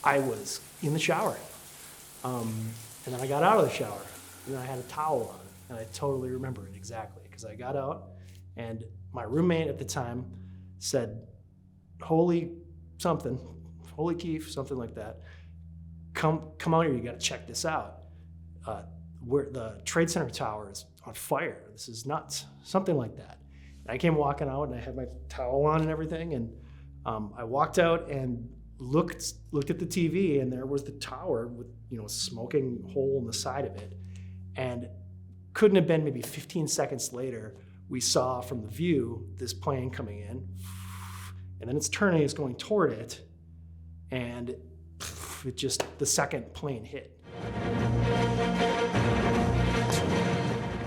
I was in the shower. And then I got out of the shower, and then I had a towel on, and I totally remember it exactly, because I got out, and my roommate at the time said, holy something, holy Keith, something like that, come out here, you gotta check this out. Where the Trade Center tower is on fire, this is nuts, something like that. And I came walking out, and I had my towel on and everything, and I walked out and looked at the TV, and there was the tower with, a smoking hole in the side of it. And couldn't have been maybe 15 seconds later, we saw from the view this plane coming in, and then it's turning, it's going toward it, and the second plane hit.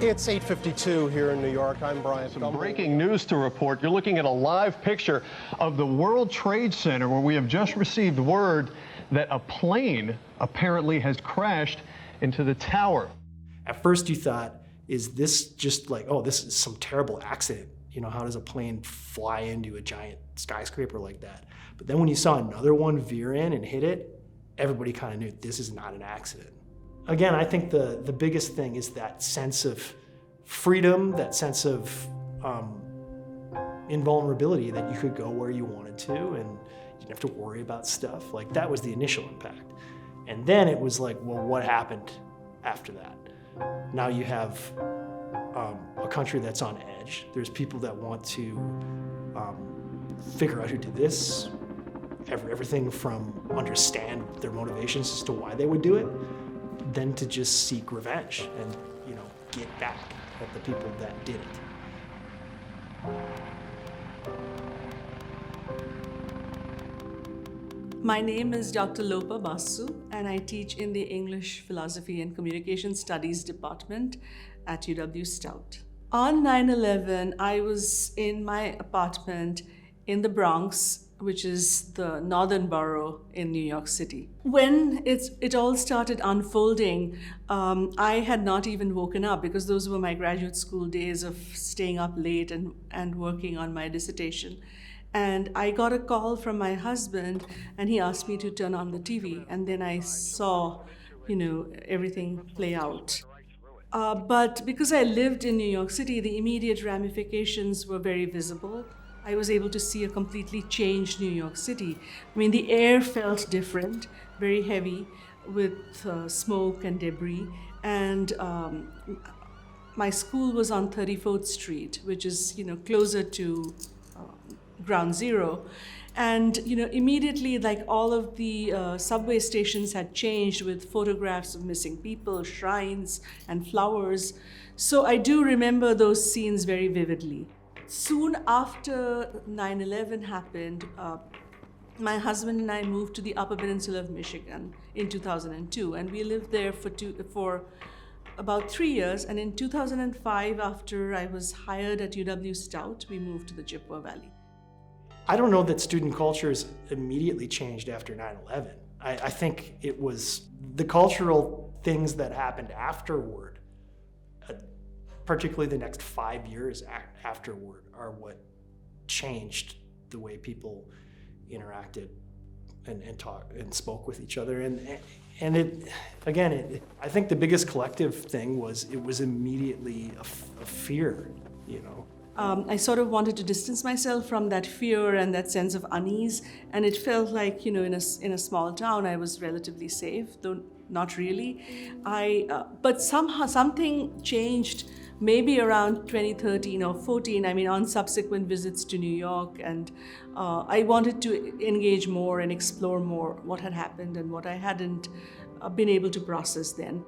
It's 8:52 here in New York. I'm Brian. Some breaking news to report. You're looking at a live picture of the World Trade Center, where we have just received word that a plane apparently has crashed into the tower. At first you thought, is this just like, oh, this is some terrible accident? How does a plane fly into a giant skyscraper like that? But then when you saw another one veer in and hit it, everybody kind of knew this is not an accident. Again, I think the biggest thing is that sense of freedom, that sense of invulnerability, that you could go where you wanted to and you didn't have to worry about stuff. Like, that was the initial impact. And then it was like, well, what happened after that? Now you have a country that's on edge. There's people that want to figure out who did this, everything from understand their motivations as to why they would do it, than to just seek revenge and, get back at the people that did it. My name is Dr. Lopa Basu, and I teach in the English, Philosophy and Communication Studies department at UW Stout. On 9/11, I was in my apartment in the Bronx, which is the northern borough in New York City. When it all started unfolding, I had not even woken up, because those were my graduate school days of staying up late and working on my dissertation. And I got a call from my husband, and he asked me to turn on the TV. And then I saw, everything play out. But because I lived in New York City, the immediate ramifications were very visible. I was able to see a completely changed New York City. I mean, the air felt different, very heavy, with smoke and debris. And my school was on 34th Street, which is, closer to ground zero. And, immediately, like, all of the subway stations had changed with photographs of missing people, shrines, and flowers. So I do remember those scenes very vividly. Soon after 9/11 happened, my husband and I moved to the Upper Peninsula of Michigan in 2002, and we lived there for about 3 years. And in 2005, after I was hired at UW Stout, we moved to the Chippewa Valley. I don't know that student cultures immediately changed after 9/11. I think it was the cultural things that happened afterward, particularly the next 5 years afterward, are what changed the way people interacted and talked and spoke with each other. And I think the biggest collective thing was it was immediately a fear, I sort of wanted to distance myself from that fear and that sense of unease, and it felt like, in a small town, I was relatively safe, though not really. But somehow something changed, maybe around 2013 or 14. I mean, on subsequent visits to New York, and I wanted to engage more and explore more what had happened and what I hadn't been able to process then.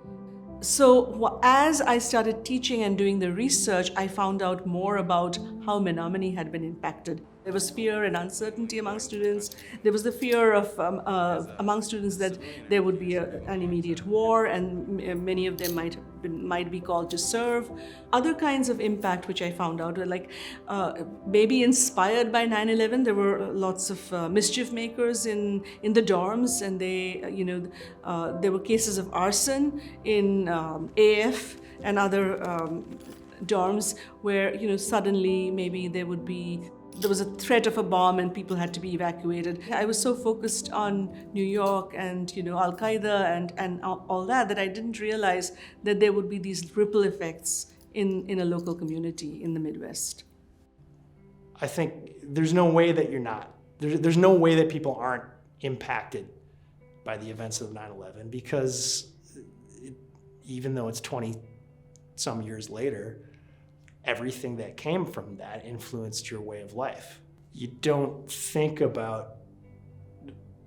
So as I started teaching and doing the research, I found out more about how Menomonie had been impacted. There was fear and uncertainty among students. There was the fear of among students that there would be an immediate war, and many of them might be called to serve. Other kinds of impact which I found out were like maybe inspired by 9/11. There were lots of mischief makers in the dorms, and there were cases of arson in AF and other dorms where suddenly maybe there would be there was a threat of a bomb and people had to be evacuated. I was so focused on New York and Al-Qaeda and all that I didn't realize that there would be these ripple effects in a local community in the Midwest. I think there's no way that you're not. There's no way that people aren't impacted by the events of 9/11, because even though it's 20 some years later, everything that came from that influenced your way of life. You don't think about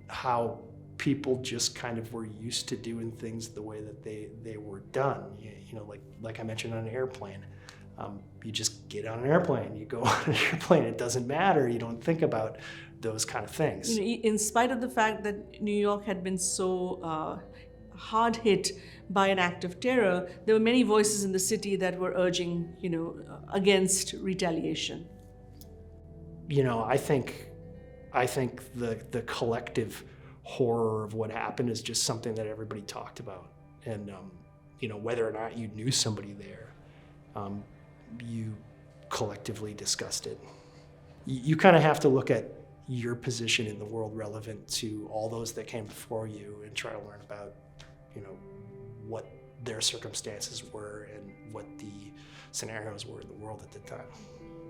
how people just kind of were used to doing things the way that they were done. Like I mentioned on an airplane. You just get on an airplane, you go on an airplane, it doesn't matter, you don't think about those kind of things. In spite of the fact that New York had been so hard hit by an act of terror, there were many voices in the city that were urging, against retaliation. I think the collective horror of what happened is just something that everybody talked about. And, whether or not you knew somebody there, you collectively discussed it. You kind of have to look at your position in the world relevant to all those that came before you and try to learn about, what their circumstances were and what the scenarios were in the world at the time.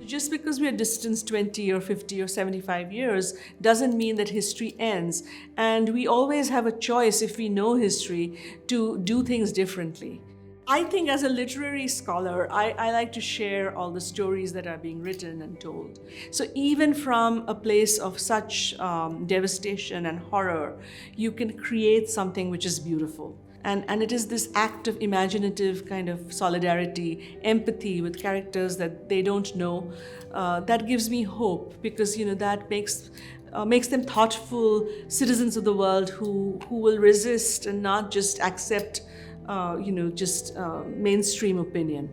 Just because we are distanced 20 or 50 or 75 years doesn't mean that history ends. And we always have a choice, if we know history, to do things differently. I think as a literary scholar, I like to share all the stories that are being written and told. So even from a place of such devastation and horror, you can create something which is beautiful. And it is this act of imaginative kind of solidarity, empathy with characters that they don't know, that gives me hope, because that makes them thoughtful citizens of the world who will resist and not just accept mainstream opinion.